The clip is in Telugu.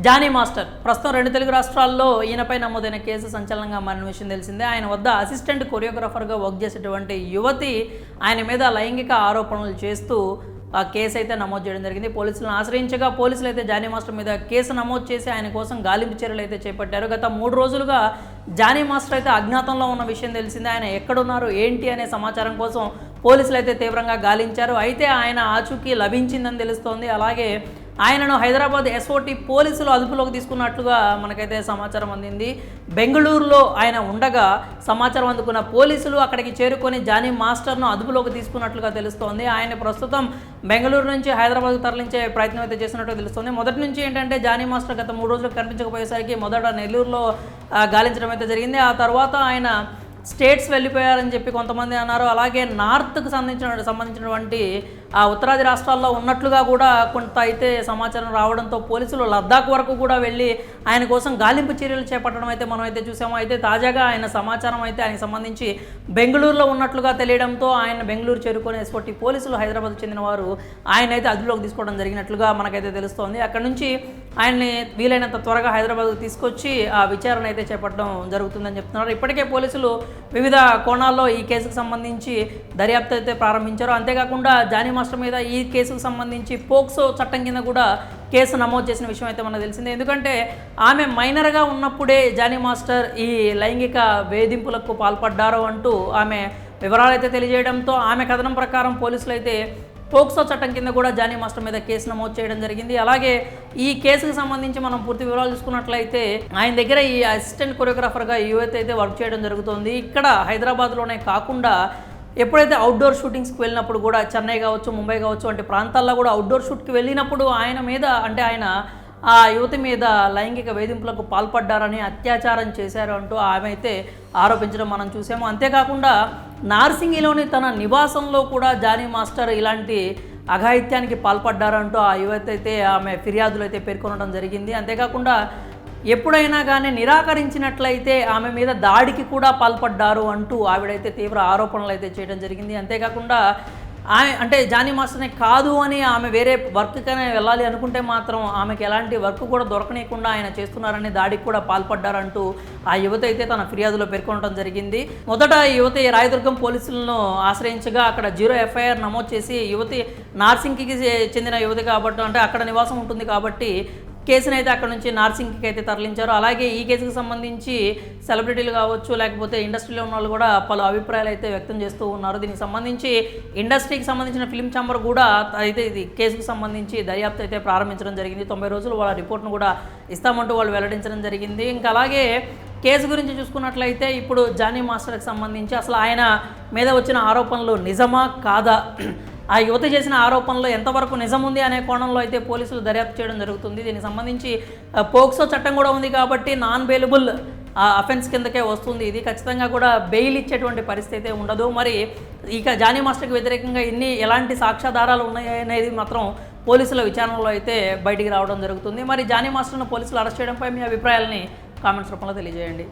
జానీ మాస్టర్ ప్రస్తుతం 2 తెలుగు రాష్ట్రాల్లో ఈయనపై నమోదైన కేసు సంచలనంగా మారిన విషయం తెలిసిందే. ఆయన వద్ద అసిస్టెంట్ కొరియోగ్రాఫర్గా వర్క్ చేసేటువంటి యువతి ఆయన మీద లైంగిక ఆరోపణలు చేస్తూ ఆ కేసు అయితే నమోదు చేయడం జరిగింది. పోలీసులను ఆశ్రయించగా పోలీసులు అయితే జానీ మాస్టర్ మీద కేసు నమోదు చేసి ఆయన కోసం గాలింపు చర్యలు అయితే చేపట్టారు. గత 3 రోజులుగా జానీ మాస్టర్ అయితే అజ్ఞాతంలో ఉన్న విషయం తెలిసిందే. ఆయన ఎక్కడున్నారు ఏంటి అనే సమాచారం కోసం పోలీసులు అయితే తీవ్రంగా గాలించారు. అయితే ఆయన ఆచూకీ లభించిందని తెలుస్తోంది. అలాగే ఆయనను హైదరాబాద్ ఎస్ఓటి పోలీసులు అదుపులోకి తీసుకున్నట్లుగా మనకైతే సమాచారం అందింది. బెంగళూరులో ఆయన ఉండగా సమాచారం అందుకున్న పోలీసులు అక్కడికి చేరుకొని జానీ మాస్టర్ను అదుపులోకి తీసుకున్నట్లుగా తెలుస్తోంది. ఆయన ప్రస్తుతం బెంగళూరు నుంచి హైదరాబాద్కు తరలించే ప్రయత్నం అయితే చేసినట్టు తెలుస్తుంది. మొదటి నుంచి ఏంటంటే జానీ మాస్టర్ గత 3 రోజులు కనిపించకపోయేసరికి మొదట నెల్లూరులో గాలించడం అయితే జరిగింది. ఆ తర్వాత ఆయన స్టేట్స్ వెళ్ళిపోయారని చెప్పి కొంతమంది అన్నారు. అలాగే నార్త్కు సంబంధించినటువంటి ఉత్తరాది రాష్ట్రాల్లో ఉన్నట్లుగా కూడా కొంత అయితే సమాచారం రావడంతో పోలీసులు లద్దాఖ్ వరకు కూడా వెళ్ళి ఆయన కోసం గాలింపు చర్యలు చేపట్టడం అయితే మనం అయితే చూసాము. అయితే తాజాగా ఆయన సమాచారం అయితే ఆయనకు సంబంధించి బెంగళూరులో ఉన్నట్లుగా తెలియడంతో ఆయన బెంగళూరు చేరుకొని ఎస్ఓటి పోలీసులు హైదరాబాద్ చెందిన వారు ఆయన అయితే అదుపులోకి తీసుకోవడం జరిగినట్లుగా మనకైతే తెలుస్తోంది. అక్కడ నుంచి ఆయన్ని వీలైనంత త్వరగా హైదరాబాద్కు తీసుకొచ్చి ఆ విచారణ అయితే చేపట్టడం జరుగుతుందని చెప్తున్నారు. ఇప్పటికే పోలీసులు వివిధ కోణాల్లో ఈ కేసుకు సంబంధించి దర్యాప్తు అయితే ప్రారంభించారు. అంతేకాకుండా జానీ మాస్టర్ మీద ఈ కేసుకు సంబంధించి పోక్సో చట్టం కింద కూడా కేసు నమోదు చేసిన విషయం అయితే మనకు తెలిసిందే. ఎందుకంటే ఆమె మైనర్గా ఉన్నప్పుడే జానీ మాస్టర్ ఈ లైంగిక వేధింపులకు పాల్పడ్డారు అంటూ ఆమె వివరాలు అయితే తెలియజేయడంతో ఆమె కథనం ప్రకారం పోలీసులు అయితే పోక్సో చట్టం కింద కూడా జానీ మాస్టర్ మీద కేసు నమోదు చేయడం జరిగింది. అలాగే ఈ కేసుకు సంబంధించి మనం పూర్తి వివరాలు చూసుకున్నట్లయితే ఆయన దగ్గర ఈ అసిస్టెంట్ కొరియోగ్రాఫర్గా యువత అయితే వర్క్ చేయడం జరుగుతుంది. ఇక్కడ హైదరాబాద్లోనే కాకుండా ఎప్పుడైతే అవుట్డోర్ షూటింగ్స్కి వెళ్ళినప్పుడు కూడా చెన్నై కావచ్చు, ముంబై కావచ్చు వంటి ప్రాంతాల్లో కూడా అవుట్డోర్ షూట్కి వెళ్ళినప్పుడు ఆయన మీద ఆయన ఆ యువతి మీద లైంగిక వేధింపులకు పాల్పడ్డారని, అత్యాచారం చేశారు అంటూ ఆమె అయితే ఆరోపించడం మనం చూసాము. అంతేకాకుండా నార్సింగిలోని తన నివాసంలో కూడా జానీ మాస్టర్ ఇలాంటి అఘాయిత్యానికి పాల్పడ్డారంటూ ఆ యువతి అయితే ఆమె ఫిర్యాదులు అయితే పేర్కొనడం జరిగింది. అంతేకాకుండా ఎప్పుడైనా కానీ నిరాకరించినట్లయితే ఆమె మీద దాడికి కూడా పాల్పడ్డారు అంటూ ఆవిడైతే తీవ్ర ఆరోపణలు అయితే చేయడం జరిగింది. అంతేకాకుండా అంటే జానీ మాస్టర్నే కాదు అని ఆమె వేరే వర్క్కనే వెళ్ళాలి అనుకుంటే మాత్రం ఆమెకి ఎలాంటి వర్క్ కూడా దొరకనీయకుండా ఆయన చేస్తున్నారని, దాడికి కూడా పాల్పడ్డారంటూ ఆ యువత అయితే తన ఫిర్యాదులో పేర్కొనడం జరిగింది. మొదట ఈ యువతి రాయదుర్గం పోలీసులను ఆశ్రయించగా అక్కడ 0 ఎఫ్ఐఆర్ నమోదు చేసి యువతి నార్సింగ్కి చెందిన యువతి కాబట్టి అంటే అక్కడ నివాసం ఉంటుంది కాబట్టి కేసును అయితే అక్కడ నుంచి నార్సింగ్కి అయితే తరలించారు. అలాగే ఈ కేసుకు సంబంధించి సెలబ్రిటీలు కావచ్చు, లేకపోతే ఇండస్ట్రీలో ఉన్న వాళ్ళు కూడా పలు అభిప్రాయాలు అయితే వ్యక్తం చేస్తూ ఉన్నారు. దీనికి సంబంధించి ఇండస్ట్రీకి సంబంధించిన ఫిల్మ్ ఛాంబర్ కూడా అయితే ఇది కేసుకు సంబంధించి దర్యాప్తు అయితే ప్రారంభించడం జరిగింది. 90 రోజులు వాళ్ళ రిపోర్ట్ను కూడా ఇస్తామంటూ వాళ్ళు వెల్లడించడం జరిగింది. ఇంకా అలాగే కేసు గురించి చూసుకున్నట్లయితే ఇప్పుడు జానీ మాస్టర్కి సంబంధించి అసలు ఆయన మీద వచ్చిన ఆరోపణలు నిజమా కాదా, ఆ యువత చేసిన ఆరోపణలో ఎంతవరకు నిజం ఉంది అనే కోణంలో అయితే పోలీసులు దర్యాప్తు చేయడం జరుగుతుంది. దీనికి సంబంధించి పోక్సో చట్టం కూడా ఉంది కాబట్టి నాన్ బెయిలబుల్ అఫెన్స్ కిందకే వస్తుంది. ఇది ఖచ్చితంగా కూడా బెయిల్ ఇచ్చేటువంటి పరిస్థితి అయితే ఉండదు. మరి ఇక జానీ మాస్టర్కి వ్యతిరేకంగా ఎలాంటి సాక్ష్యాధారాలు ఉన్నాయి అనేది మాత్రం పోలీసుల విచారణలో అయితే బయటికి రావడం జరుగుతుంది. మరి జానీ మాస్టర్ను పోలీసులు అరెస్ట్ చేయడంపై మీ అభిప్రాయాలని కామెంట్స్ రూపంలో తెలియజేయండి.